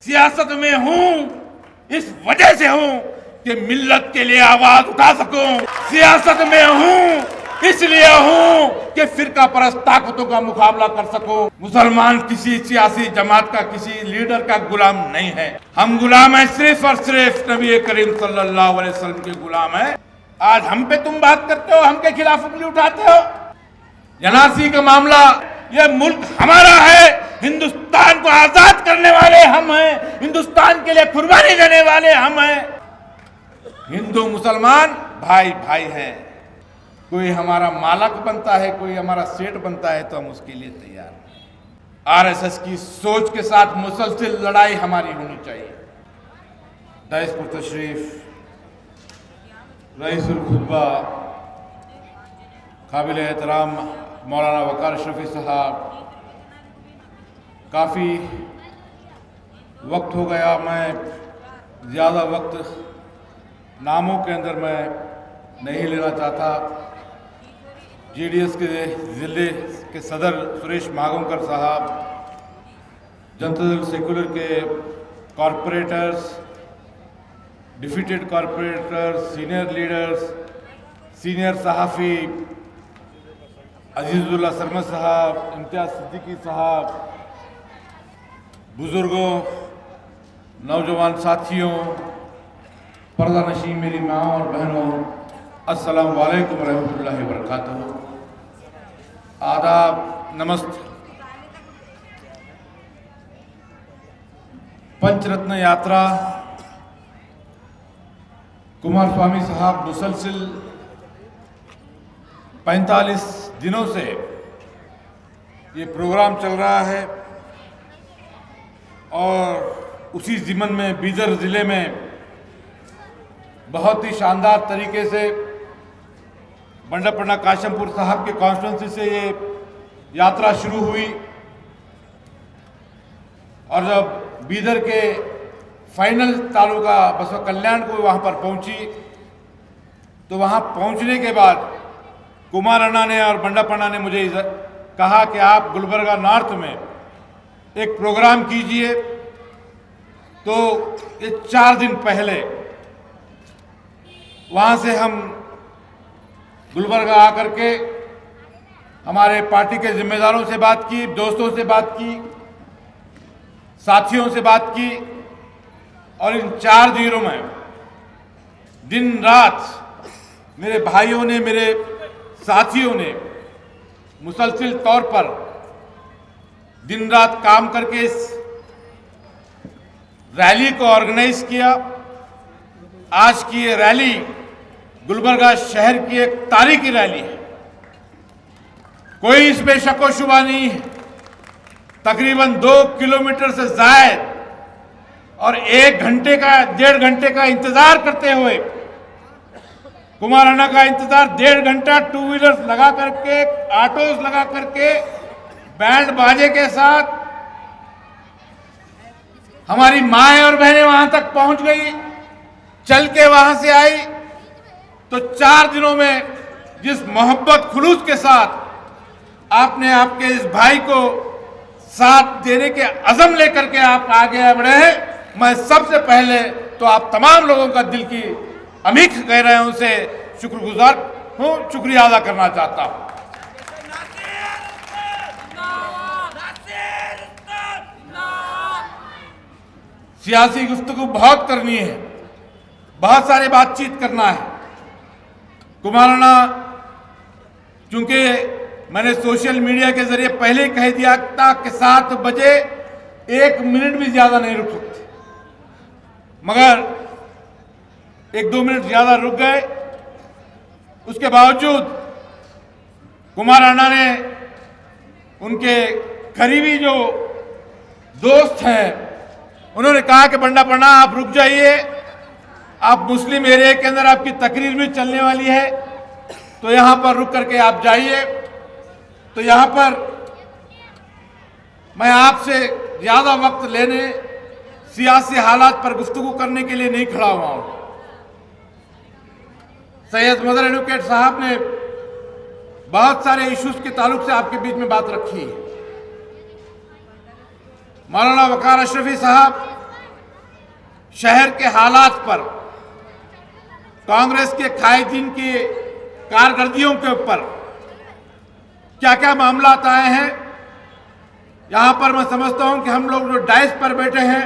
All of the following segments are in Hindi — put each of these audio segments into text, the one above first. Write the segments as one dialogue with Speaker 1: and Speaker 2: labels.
Speaker 1: सियासत में हूं इस वजह से हूं कि मिल्लत के लिए आवाज उठा सकूं। सियासत में हूं इसलिए हूं कि फिरका परस्त ताकतों का मुकाबला कर सकूं। मुसलमान किसी सियासी जमात का, किसी लीडर का गुलाम नहीं है। हम गुलाम है सिर्फ और सिर्फ नबी करीम सल्लल्लाहु अलैहि वसल्लम के गुलाम है। आज हम पे तुम बात करते हो, हम के खिलाफ उंगली उठाते हो। NRC का मामला, ये मुल्क हमारा है, हिंदुस्तान को आजाद करने वाले हम हैं, हिंदुस्तान के लिए कुर्बानी देने वाले हम हैं। हिंदू मुसलमान भाई भाई हैं। कोई हमारा मालक बनता है, कोई हमारा सेठ बनता है तो हम उसके लिए तैयार हैं। RSS की सोच के साथ मुसलसल लड़ाई हमारी होनी चाहिए। दाइस पर तशरीफ रईसुल खुतबा काबिल एहतराम मौलाना वकार अशरफी साहब, काफ़ी वक्त हो गया, मैं ज़्यादा वक्त नामों के अंदर मैं नहीं लेना चाहता। GDS के ज़िले के सदर सुरेश मागोंकर साहब, जनता दल सेकुलर के corporators, defeated corporators, senior leaders, senior सहाफ़ी अजीज़ुल्लाह सरमद साहब, इम्तियाज़ सिद्दीकी साहब, बुज़ुर्गों, नौजवान साथियों, पर्दा नशीं मेरी माँ और बहनों, अस्सलाम वालेकुम रहमतुल्लाहि व बरकातहू। आदाब, नमस्ते। पंचरत्न यात्रा कुमार स्वामी साहब मुसलसिल 45 दिनों से ये प्रोग्राम चल रहा है और उसी ज़िमन में बीदर ज़िले में बहुत ही शानदार तरीके से बंडापन्ना काशमपुर साहब के कॉन्स्टिट्यूंसी से ये यात्रा शुरू हुई और जब बीदर के फाइनल तालुका बसवा कल्याण को वहाँ पर पहुँची तो वहाँ पहुँचने के बाद कुमार अन्ना ने और बंडापन्ना ने मुझे कहा कि आप गुलबर्गा नॉर्थ में एक प्रोग्राम कीजिए। तो ये 4 दिन पहले वहाँ से हम गुलबर्गा आकर के हमारे पार्टी के जिम्मेदारों से बात की, दोस्तों से बात की, साथियों से बात की और इन 4 दिनों में दिन रात मेरे भाइयों ने, मेरे साथियों ने मुसलसिल तौर पर दिन रात काम करके इस रैली को ऑर्गेनाइज किया। आज की ये रैली गुलबर्गा शहर की एक तारीखी रैली है, कोई इसमें शक व शुबा नहीं है। तकरीबन 2 किलोमीटर से ज़ायद और 1 घंटे का, 1.5 घंटे का इंतजार करते हुए, कुमार अन्ना का इंतजार 1.5 घंटा, 2 व्हीलर्स लगा करके, ऑटोज लगा करके, बैंड बाजे के साथ हमारी माएँ और बहनें वहां तक पहुंच गई, चल के वहां से आई। तो 4 दिनों में जिस मोहब्बत खुलूस के साथ आपने आपके इस भाई को साथ देने के अज़म लेकर के आप आगे बढ़े हैं, मैं सबसे पहले तो आप तमाम लोगों का दिल की अमीख कह रहे हैं, उनसे शुक्रगुजार हूँ, शुक्रिया अदा करना चाहता हूँ। सियासी गुफ्तगू बहुत करनी है, बहुत सारे बातचीत करना है। कुमार अन्ना, चूंकि मैंने सोशल मीडिया के जरिए पहले ही कह दिया था कि 7 बजे 1 मिनट भी ज्यादा नहीं रुक सकते, मगर 1-2 मिनट ज्यादा रुक गए। उसके बावजूद कुमार अन्ना ने उनके करीबी जो दोस्त हैं, उन्होंने कहा कि बंडापन्ना आप रुक जाइए, आप मुस्लिम एरिया के अंदर आपकी तकरीर भी चलने वाली है, तो यहाँ पर रुक करके आप जाइए। तो यहाँ पर मैं आपसे ज़्यादा वक्त लेने, सियासी हालात पर गुफ्तगू करने के लिए नहीं खड़ा हुआ हूँ। सैयद मदर एडवोकेट साहब ने बहुत सारे इश्यूज के ताल्लुक से आपके बीच में बात रखी है। मौलाना वकार अशरफी साहब शहर के हालात पर, कांग्रेस के कायदीन की कारकर्दगियों के ऊपर क्या क्या मामला आए हैं, यहां पर मैं समझता हूं कि हम लोग जो डाइस पर बैठे हैं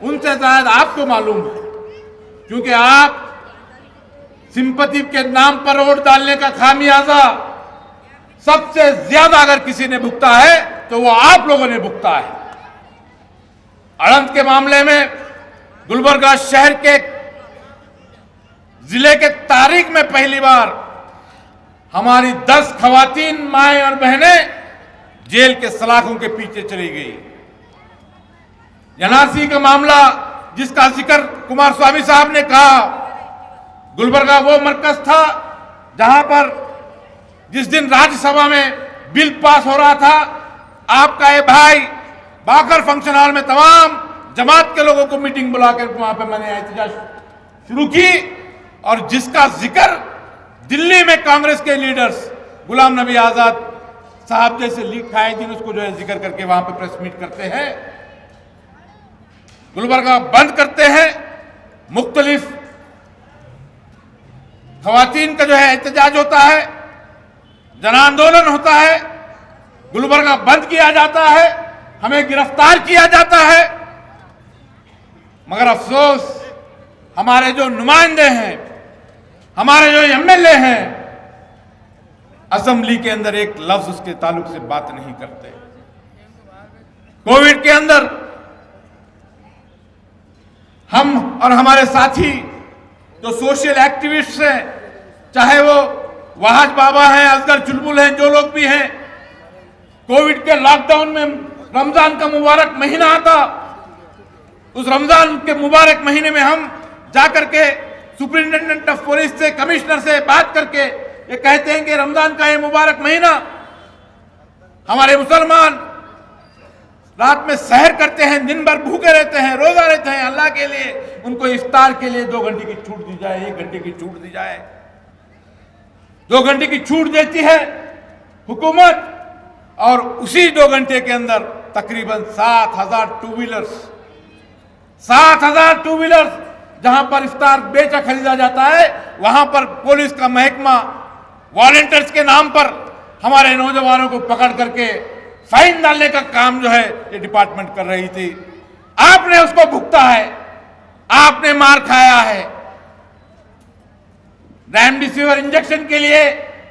Speaker 1: उनसे शायद आपको मालूम है, क्योंकि आप सिंपैथी के नाम पर वोट डालने का खामियाजा सबसे ज्यादा अगर किसी ने भुगता है तो वो आप लोगों ने भुगता है। अड़ंत के मामले में गुलबर्गा शहर के जिले के तारीख में पहली बार हमारी 10 खवातीन माएं और बहनें जेल के सलाखों के पीछे चली गई। एनआरसी का मामला जिसका जिक्र कुमारस्वामी साहब ने कहा, गुलबर्गा वो मरकज था जहां पर जिस दिन राज्यसभा में बिल पास हो रहा था, आपका ये भाई बाकर फंक्शन हॉल में तमाम जमात के लोगों को मीटिंग बुलाकर वहां पर मैंने एहतजाज शुरू की, और जिसका जिक्र दिल्ली में कांग्रेस के लीडर्स गुलाम नबी आजाद साहब जैसे लीग कायदीन उसको जो है जिक्र करके वहां पर प्रेस मीट करते हैं, गुलबर्गा बंद करते हैं, मुख्तलिफ खवातीन का जो है एहतजाज होता है, जन आंदोलन होता है, गुलबर्गा बंद किया जाता है, हमें गिरफ्तार किया जाता है। मगर अफसोस हमारे जो नुमाइंदे हैं, हमारे जो एमएलए हैं, असेंबली के अंदर एक लफ्ज उसके ताल्लुक से बात नहीं करते। कोविड के अंदर हम और हमारे साथी जो सोशल एक्टिविस्ट हैं, चाहे वो वहाज बाबा हैं, असगर चुलबुल हैं, जो लोग भी हैं, कोविड के लॉकडाउन में रमजान का मुबारक महीना आता, उस रमजान के मुबारक महीने में हम जाकर के सुपरिंटेंडेंट ऑफ पुलिस से, कमिश्नर से बात करके ये कहते हैं कि रमजान का ये मुबारक महीना हमारे मुसलमान रात में सहर करते हैं, दिन भर भूखे रहते हैं, रोजा रहते हैं अल्लाह के लिए, उनको इफ्तार के लिए 2 घंटे की छूट दी जाए, 1 घंटे की छूट दी जाए। 2 घंटे की छूट देती है हुकूमत, और उसी 2 घंटे के अंदर तकरीबन 7,000 टू व्हीलर्स, 7,000 टू व्हीलर्स जहां पर इफ्तार बेचा खरीदा जाता है, वहां पर पुलिस का महकमा वॉलंटियर्स के नाम पर हमारे नौजवानों को पकड़ करके फाइन डालने का काम जो है ये डिपार्टमेंट कर रही थी। आपने उसको भुगता है, आपने मार खाया है। रेमडेसिविर इंजेक्शन के लिए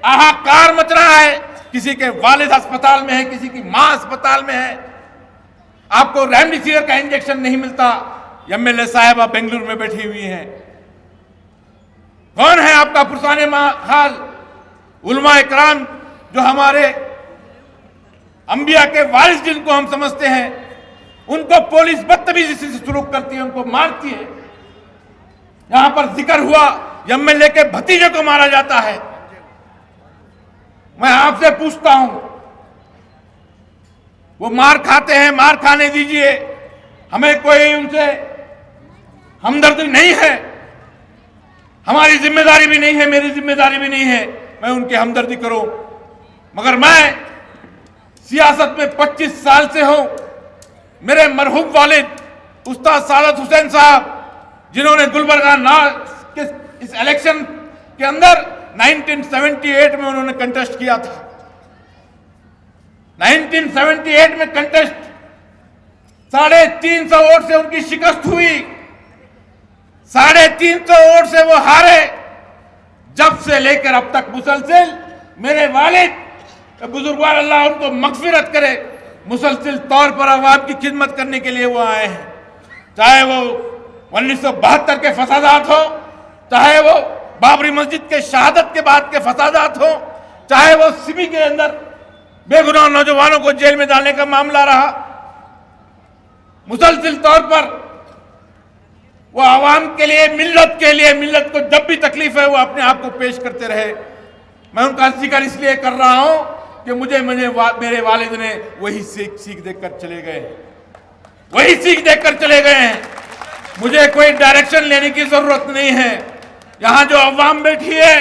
Speaker 1: हाहाकार मच रहा है, किसी के वालिद अस्पताल में है, किसी की मां अस्पताल में है, आपको रेमडेसिविर का इंजेक्शन नहीं मिलता। एमएलए साहिबा बेंगलुरु में बैठी हुई हैं। कौन है आपका पुरसाने हाल उलमा इकराम जो हमारे अंबिया के वारिस जिनको हम समझते हैं, उनको पुलिस बदतमीजी से सलूक करती है, उनको मारती है। यहां पर जिक्र हुआ एमएलए के भतीजे को मारा जाता है। मैं आपसे पूछता हूं, वो मार खाते हैं, मार खाने दीजिए, हमें कोई उनसे हमदर्दी नहीं है, हमारी जिम्मेदारी भी नहीं है, मेरी जिम्मेदारी भी नहीं है मैं उनकी हमदर्दी करूं। मगर मैं सियासत में 25 साल से हूं। मेरे मरहूम वालिद उस्ताद सादत हुसैन साहब, जिन्होंने गुलबर्गा के इस इलेक्शन के अंदर 1978 में उन्होंने कंटेस्ट किया था। 1978 में कंटेस्ट 350 वोट से उनकी शिकस्त हुई, 350 वोट से वो हारे। जब से लेकर अब तक मुसलसिल मेरे वालिद बुजुर्गवार अल्लाह उनको मगफिरत करे, मुसलसिल तौर पर अवाम की खिदमत करने के लिए वो आए हैं। चाहे वो 1972 के फसादात हो, चाहे वो बाबरी मस्जिद के शहादत के बाद के फसादात हो, चाहे वो सिमी के अंदर बेगुनाह नौजवानों को जेल में डालने का मामला रहा, मुसलसिल तौर पर वो आवाम के लिए, मिल्लत को जब भी तकलीफ है वो अपने आप को पेश करते रहे। मैं उनका जिक्र इसलिए कर रहा हूं कि मुझे मेरे वालिद ने वही सीख देकर चले गए, वही सीख देकर चले गए हैं। मुझे कोई डायरेक्शन लेने की जरूरत नहीं है। यहां जो अवाम बैठी है,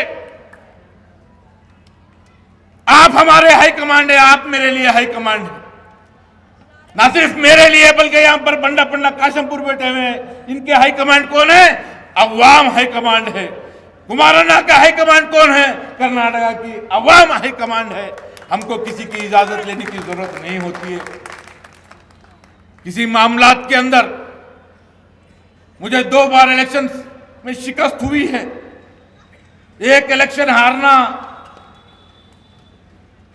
Speaker 1: आप हमारे हाई कमांड है, आप मेरे लिए हाई कमांड है। ना सिर्फ मेरे लिए बल्कि यहां पर बंडा पन्ना काशमपुर बैठे हुए हैं, इनके हाईकमांड कौन है? अवाम हाईकमांड है। कुमारन्ना का हाईकमांड कौन है? कर्नाटका की अवाम हाईकमांड है। हमको किसी की इजाजत लेने की जरूरत नहीं होती है। किसी मामलात के अंदर मुझे 2 बार इलेक्शन में शिकस्त हुई है। एक इलेक्शन हारना,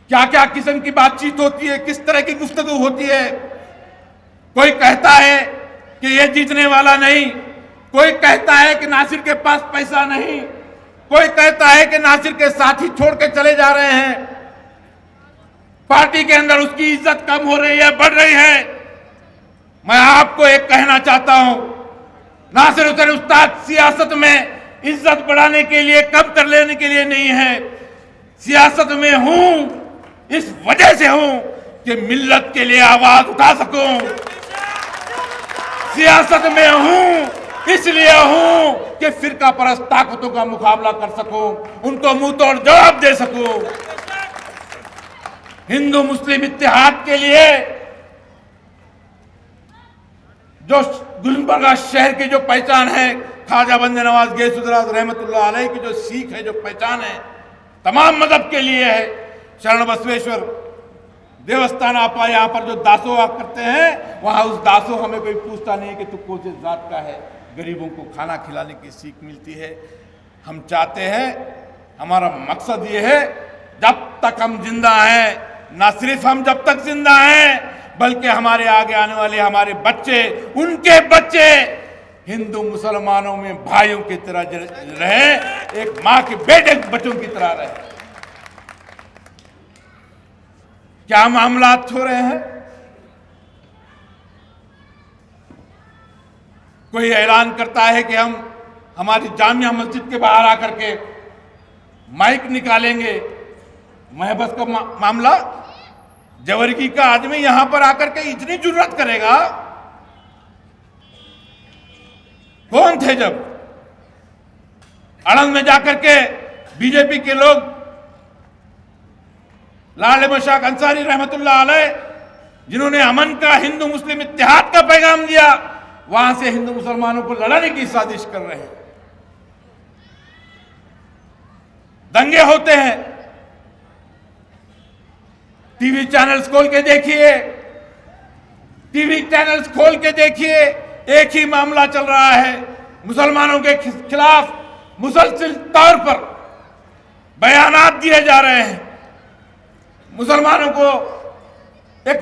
Speaker 1: क्या क्या किस्म की बातचीत होती है, किस तरह की गुफ्तगू होती है। कोई कहता है कि ये जीतने वाला नहीं, कोई कहता है कि नासिर के पास पैसा नहीं, कोई कहता है कि नासिर के साथी छोड़ के चले जा रहे हैं, पार्टी के अंदर उसकी इज्जत कम हो रही है, बढ़ रही है। मैं आपको एक कहना चाहता हूं, नासिर हुसैन उस्ताद सियासत में इज्जत बढ़ाने के लिए, कम कर लेने के लिए नहीं है। सियासत में हूं इस वजह से हूं कि मिल्लत के लिए आवाज उठा सकूं। सियासत में हूं इसलिए हूं कि फिरका परस्त ताकतों का मुकाबला कर सकूं, उनको मुंह तोड़ जवाब दे सकूं। हिंदू मुस्लिम इत्तेहाद के लिए जो गुलबर्गा शहर की जो पहचान है, ख्वाजा बंदे नवाज गैसुद्दौला रहमतुल्लाह अलैह की जो सीख है, जो पहचान है, तमाम मजहब के लिए है। शरण बसवेश्वर देवस्थान आपा यहाँ पर जो दासोह करते हैं, वहां उस दासोह हमें कोई पूछता नहीं है कि तू कौन से जात का है। गरीबों को खाना खिलाने की सीख मिलती है। हम चाहते हैं, हमारा मकसद ये है, जब तक हम जिंदा हैं, ना सिर्फ हम जब तक जिंदा हैं बल्कि हमारे आगे आने वाले हमारे बच्चे, उनके बच्चे हिंदू मुसलमानों में भाइयों की तरह रहे, एक मां के बेटे बच्चों की तरह रहे। क्या मामलात हो रहे हैं? कोई ऐलान करता है कि हम हमारी जामिया मस्जिद के बाहर आकर के माइक निकालेंगे। महबस का मामला, जवरगी का आदमी यहां पर आकर के इतनी जुर्रत करेगा? कौन थे जब आणंद में जाकर के बीजेपी के लोग, लाल अहमद शाह अंसारी रहमतुल्लाह अलैह, जिन्होंने अमन का, हिंदू मुस्लिम इत्तेहाद का पैगाम दिया, वहां से हिंदू मुसलमानों को लड़ाने की साजिश कर रहे हैं। दंगे होते हैं, टीवी चैनल्स खोल के देखिए, टीवी चैनल्स खोल के देखिए, एक ही मामला चल रहा है। मुसलमानों के खिलाफ मुसलसल तौर पर बयानात दिए जा रहे हैं। मुसलमानों को एक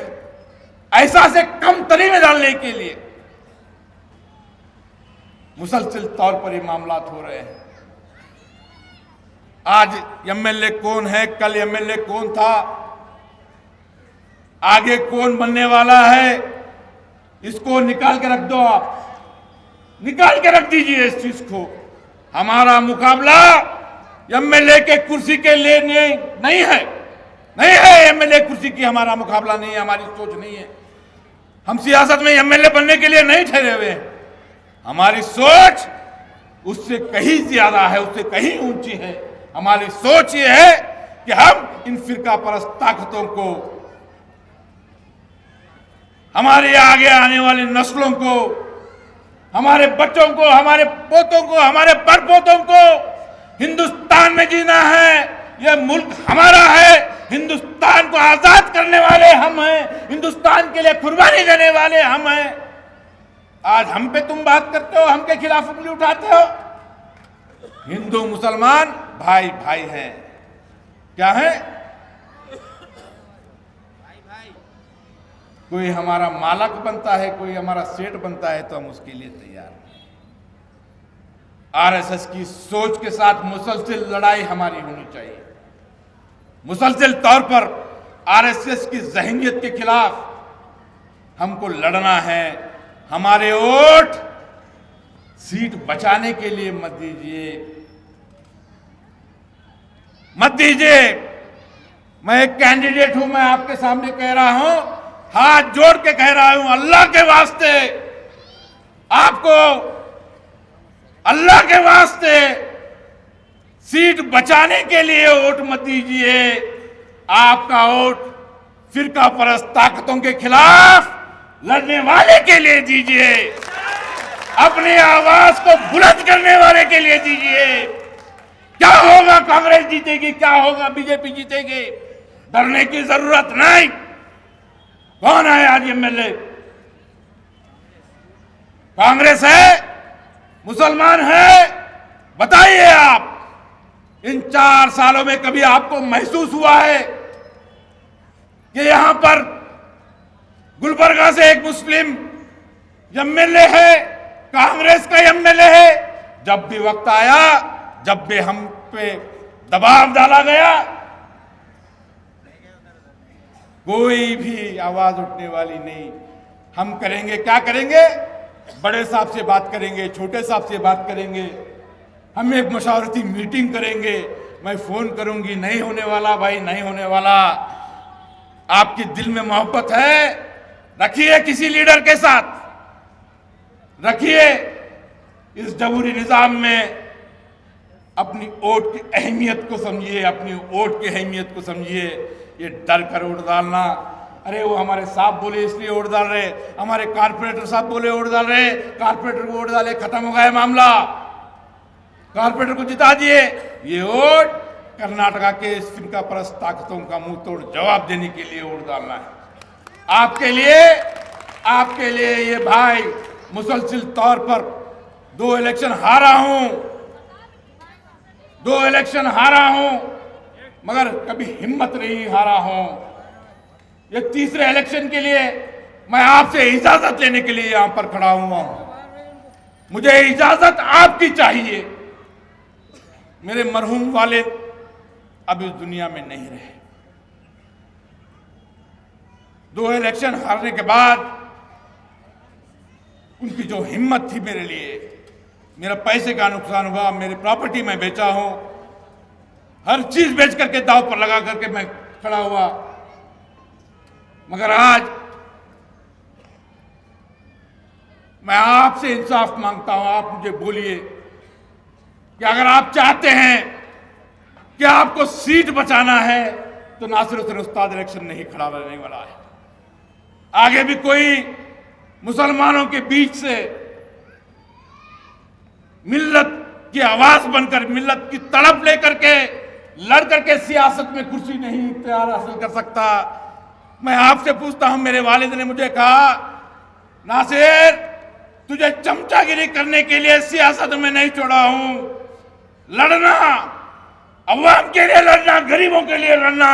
Speaker 1: ऐसा से कम तरी में डालने के लिए मुसलसल तौर पर ये मामलात हो रहे हैं। आज एमएलए कौन है, कल एमएलए कौन था, आगे कौन बनने वाला है, इसको निकाल के रख दो। आप निकाल के रख दीजिए इस चीज को। हमारा मुकाबला एमएलए के कुर्सी के लिए नहीं है, नहीं है। एमएलए कुर्सी की हमारा मुकाबला नहीं है, हमारी सोच नहीं है। हम सियासत में एमएलए बनने के लिए नहीं ठहरे हुए हैं। हमारी सोच उससे कहीं ज्यादा है, उससे कहीं ऊंची है। हमारी सोच ये है कि हम इन फिरका परस्त ताकतों को, हमारे आगे आने वाली नस्लों को, हमारे बच्चों को, हमारे पोतों को, हमारे परपोतों को हिंदुस्तान में जीना है। यह मुल्क हमारा है। हिंदुस्तान को आजाद करने वाले हम हैं, हिंदुस्तान के लिए कुर्बानी देने वाले हम हैं। आज हम पे तुम बात करते हो, हम के खिलाफ उंगली उठाते हो। हिंदू मुसलमान भाई भाई हैं। क्या है? कोई हमारा मालक बनता है, कोई हमारा सेठ बनता है तो हम उसके लिए तैयार हैं। आरएसएस की सोच के साथ मुसलसल लड़ाई हमारी होनी चाहिए। मुसलसल तौर पर आरएसएस की ज़हनियत के खिलाफ हमको लड़ना है। हमारे वोट सीट बचाने के लिए मत दीजिए, मत दीजिए। मैं एक कैंडिडेट हूं, मैं आपके सामने कह रहा हूं, हाथ जोड़ के कह रहा हूं, अल्लाह के वास्ते, आपको अल्लाह के वास्ते सीट बचाने के लिए वोट मत दीजिए। आपका वोट फिरका परस्त ताकतों के खिलाफ लड़ने वाले के लिए दीजिए, अपनी आवाज को बुलंद करने वाले के लिए दीजिए। क्या होगा, कांग्रेस जीतेगी, क्या होगा, बीजेपी जीतेगी, डरने की जरूरत नहीं। कौन है आज एमएलए? कांग्रेस है, मुसलमान है? बताइए आप, इन 4 सालों में कभी आपको महसूस हुआ है कि यहां पर गुलबर्गा से एक मुस्लिम एमएलए है, कांग्रेस का एमएलए है? जब भी वक्त आया, जब भी हम पे दबाव डाला गया, कोई भी आवाज उठने वाली नहीं। हम करेंगे, क्या करेंगे? बड़े साहब से बात करेंगे, छोटे साहब से बात करेंगे, हम एक मशावरती मीटिंग करेंगे। मैं फोन करूंगी, नहीं होने वाला भाई, नहीं होने वाला। आपके दिल में मोहब्बत है, रखिए किसी लीडर के साथ, रखिए। इस जबूरी निजाम में अपनी वोट की अहमियत को समझिए, अपनी वोट की अहमियत को समझिए। ये डर कर वोट डालना, अरे वो हमारे साहब बोले इसलिए वोट डाल रहे, हमारे कारपोरेटर साहब बोले वोट डाल रहे, कारपोरेटर को वोट डाले, खत्म हो गया मामला, कारपोरेटर को जिता दिए। ये वोट कर्नाटका के फिरका परस्त ताकतों का मुंह तोड़ जवाब देने के लिए वोट डालना है। आपके लिए ये भाई मुसलसिल तौर पर 2 इलेक्शन हारा हूं, 2 इलेक्शन हारा हूं, मगर कभी हिम्मत नहीं हारा हूं। ये तीसरे इलेक्शन के लिए मैं आपसे इजाजत लेने के लिए यहां पर खड़ा हुआ हूं। मुझे इजाजत आपकी चाहिए। मेरे मरहूम वाले अब इस दुनिया में नहीं रहे। 2 इलेक्शन हारने के बाद उनकी जो हिम्मत थी मेरे लिए, मेरा पैसे का नुकसान हुआ, मेरी प्रॉपर्टी मैं बेचा हूं, हर चीज बेच करके दांव पर लगा करके मैं खड़ा हुआ। मगर आज मैं आपसे इंसाफ मांगता हूं। आप मुझे बोलिए कि अगर आप चाहते हैं कि आपको सीट बचाना है तो नासिर हुसैन उस्ताद इलेक्शन नहीं खड़ा रहने वाला है। आगे भी कोई मुसलमानों के बीच से मिल्लत की आवाज बनकर, मिल्लत की तड़प लेकर के लड़ करके सियासत में कुर्सी नहीं इख्तियार हासिल कर सकता। मैं आपसे पूछता हूं, मेरे वालिद ने मुझे कहा, नासिर तुझे चमचागिरी करने के लिए सियासत में नहीं छोड़ा हूं, लड़ना, अवाम के लिए लड़ना, गरीबों के लिए लड़ना,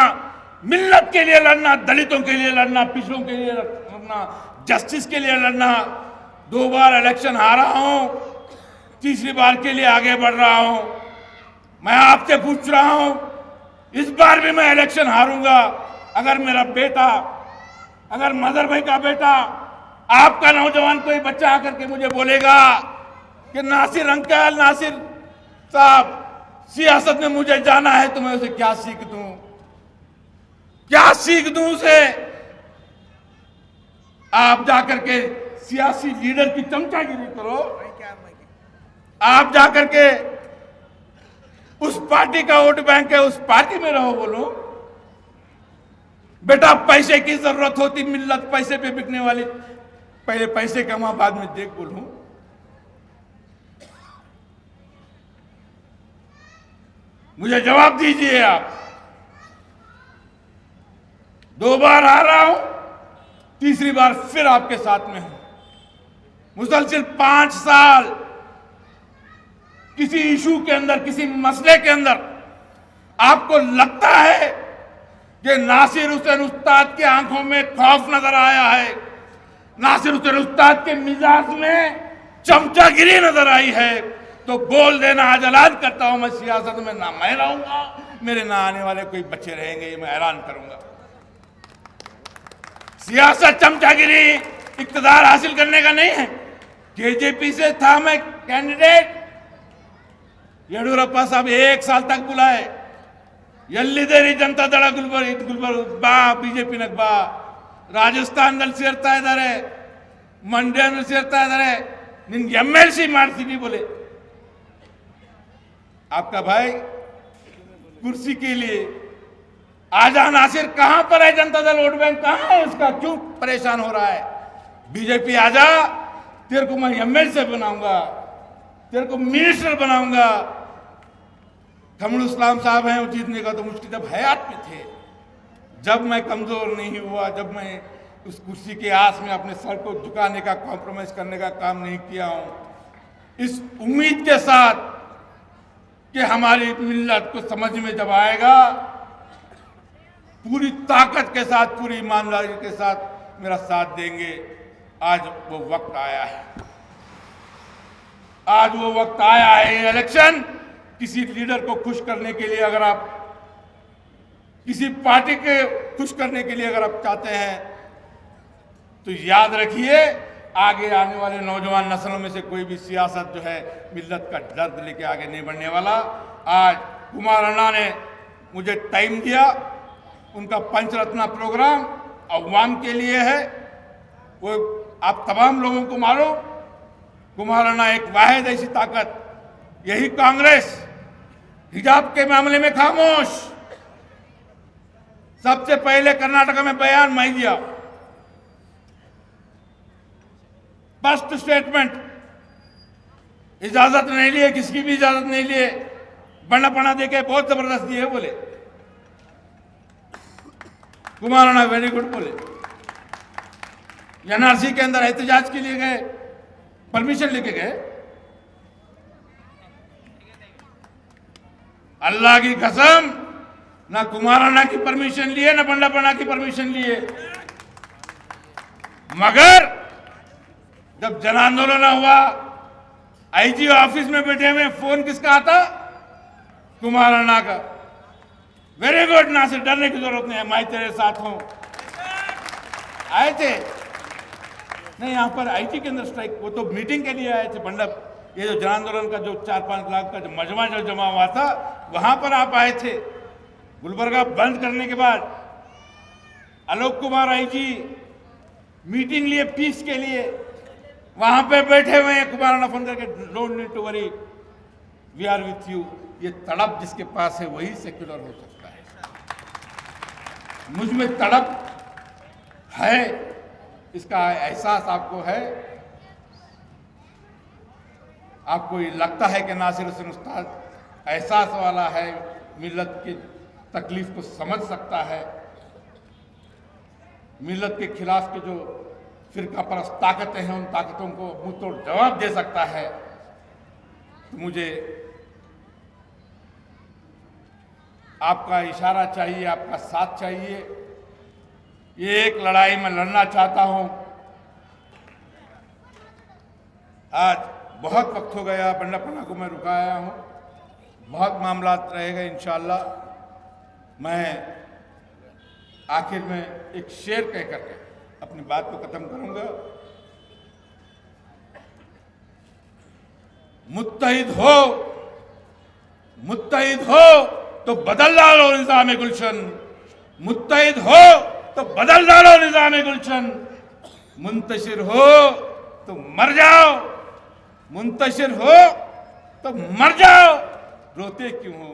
Speaker 1: मिल्लत के लिए लड़ना, दलितों के लिए लड़ना, पिछड़ों के लिए लड़ना, जस्टिस के लिए लड़ना। 2 बार इलेक्शन हारा हूं, तीसरी बार के लिए आगे बढ़ रहा हूं। मैं आपसे पूछ रहा हूं, इस बार भी मैं इलेक्शन हारूंगा। अगर मेरा बेटा, अगर मदर भाई का बेटा, आपका नौजवान कोई बच्चा आकर के मुझे बोलेगा कि नासिर अंकल, नासिर साहब, सियासत में मुझे जाना है, तो मैं उसे क्या सीख दूं, क्या सीख दूं उसे? आप जाकर के सियासी लीडर की चमचागिरी करो, आप जाकर के उस पार्टी का वोट बैंक है, उस पार्टी में रहो, बोलो बेटा पैसे की जरूरत होती, मिल्लत पैसे पे बिकने वाली, पहले पैसे कमा बाद में देख, बोलूं। मुझे जवाब दीजिए आप। 2 बार आ रहा हूं, तीसरी बार फिर आपके साथ में हूं। मुसलसिल 5 साल किसी इशू के अंदर, किसी मसले के अंदर आपको लगता है कि नासिर हुसैन उस्ताद की आंखों में खौफ नजर आया है, नासिर हुसैन उस्ताद के मिजाज में चमचागिरी नजर आई है, तो बोल देना, आज ऐलान करता हूं, मैं सियासत में ना मैं रहूंगा, मेरे ना आने वाले कोई बच्चे रहेंगे, ये मैं ऐलान करूंगा। सियासत चमचागिरी इक्तदार हासिल करने का नहीं है। केजेपी से था मैं कैंडिडेट, येडियुरप्पा साहब 1 साल तक बुलाए, ಎಲ್ಲಿದ್ದೀರಿ ಜನತಾ ದಳ ಬಾ ಬಿಜೆಪಿನಾಗ ಬಾ, ರಾಜಸ್ಥಾನದಲ್ಲಿ ಸೇರ್ತಾ ಇದ್ದಾರೆ, ಮಂಡ್ಯದಲ್ಲಿ ಸೇರ್ತಾ ಇದ್ದಾರೆ, ನಿನ್ಗೆ MLC ಮಾಡ್ತೀನಿ बोले। आपका भाई कुर्सी के लिए आजा नासिर कहां पर है? जनता दल वोट बैंक कहां है उसका? क्यों परेशान हो रहा है? बीजेपी आजा, तेरे को मैं एमएलए बनाऊंगा, तेरे को मिनिस्टर बनाऊंगा। कमरुल इस्लाम साहब हैं, वो जीतने का तो मुश्किल जब हयात में थे, जब मैं कमजोर नहीं हुआ, जब मैं उस कुर्सी के आस में अपने सर को झुकाने का, कॉम्प्रोमाइज करने का काम नहीं किया हूं, इस उम्मीद के साथ कि हमारी मिल्लत को समझ में जब आएगा, पूरी ताकत के साथ, पूरी ईमानदारी के साथ मेरा साथ देंगे। आज वो वक्त आया है, आज वो वक्त आया है। इलेक्शन किसी लीडर को खुश करने के लिए, अगर आप किसी पार्टी के खुश करने के लिए अगर आप चाहते हैं, तो याद रखिए आगे आने वाले नौजवान नस्लों में से कोई भी सियासत जो है मिल्लत का दर्द लेके आगे नहीं बढ़ने वाला। आज कुमार अन्ना ने मुझे टाइम दिया, उनका पंचरत्न प्रोग्राम अवाम के लिए है, वो आप तमाम लोगों को मालूम। कुमार अन्ना एक वाहिद ऐसी ताकत, यही कांग्रेस हिजाब के मामले में खामोश, सबसे पहले कर्नाटक में बयान मैं दिया, फर्स्ट स्टेटमेंट, इजाजत नहीं लिए, किसी की भी इजाजत नहीं लिए, बना पना देके बहुत जबरदस्ती है बोले। कुमार अन्ना वेरी गुड बोले। एनआरसी के अंदर एहतजाज के लिए गए, परमिशन लेके गए। अल्लाह की कसम, ना कुमार अन्ना की परमिशन लिए, ना बंडापना की परमिशन लिए। मगर जब जन आंदोलन हुआ, आईजी ऑफिस में बैठे हुए, फोन किसका आता? कुमार अन्ना का। वेरी गुड नासिर, डरने की जरूरत नहीं है, मैं तेरे साथ हूं। आए थे नहीं, यहां पर आईटी के अंदर स्ट्राइक, वो तो मीटिंग के लिए आए थे। मंडप, ये जो जन आंदोलन का जो 4-5 लाख का जो मजमा जो जमा हुआ था, वहां पर आप आए थे। गुलबर्गा बंद करने के बाद आलोक कुमार आईजी मीटिंग लिए पीस के लिए, वहां पे बैठे हुए हैं। कुमार अन्ना फोन करके, don't need to worry, we are with you. ये तड़प जिसके पास है वही सेक्युलर हो सकता है। मुझ में तड़प है, इसका एहसास आपको है। आपको ये लगता है कि नासिर हुसैन उस्ताद एहसास वाला है, मिल्लत की तकलीफ को समझ सकता है, मिल्लत के खिलाफ के जो फिरका परस्त ताकतें हैं, उन ताकतों को मुंह तोड़ जवाब दे सकता है। तो मुझे आपका इशारा चाहिए, आपका साथ चाहिए। ये एक लड़ाई मैं लड़ना चाहता हूं। आज बहुत वक्त हो गया, बंडापना को मैं रुकाया हूं, बहुत मामला रहेगा इंशाअल्लाह। मैं आखिर में एक शेर कह करके अपनी बात को खत्म करूंगा। मुत्तहिद हो तो बदल डालो निज़ाम गुलशन, मुत्तहिद हो तो बदल डालो निज़ाम गुलशन, मुंतशिर हो तो मर जाओ, मुंतशिर हो तो मर जाओ, रोते क्यों हो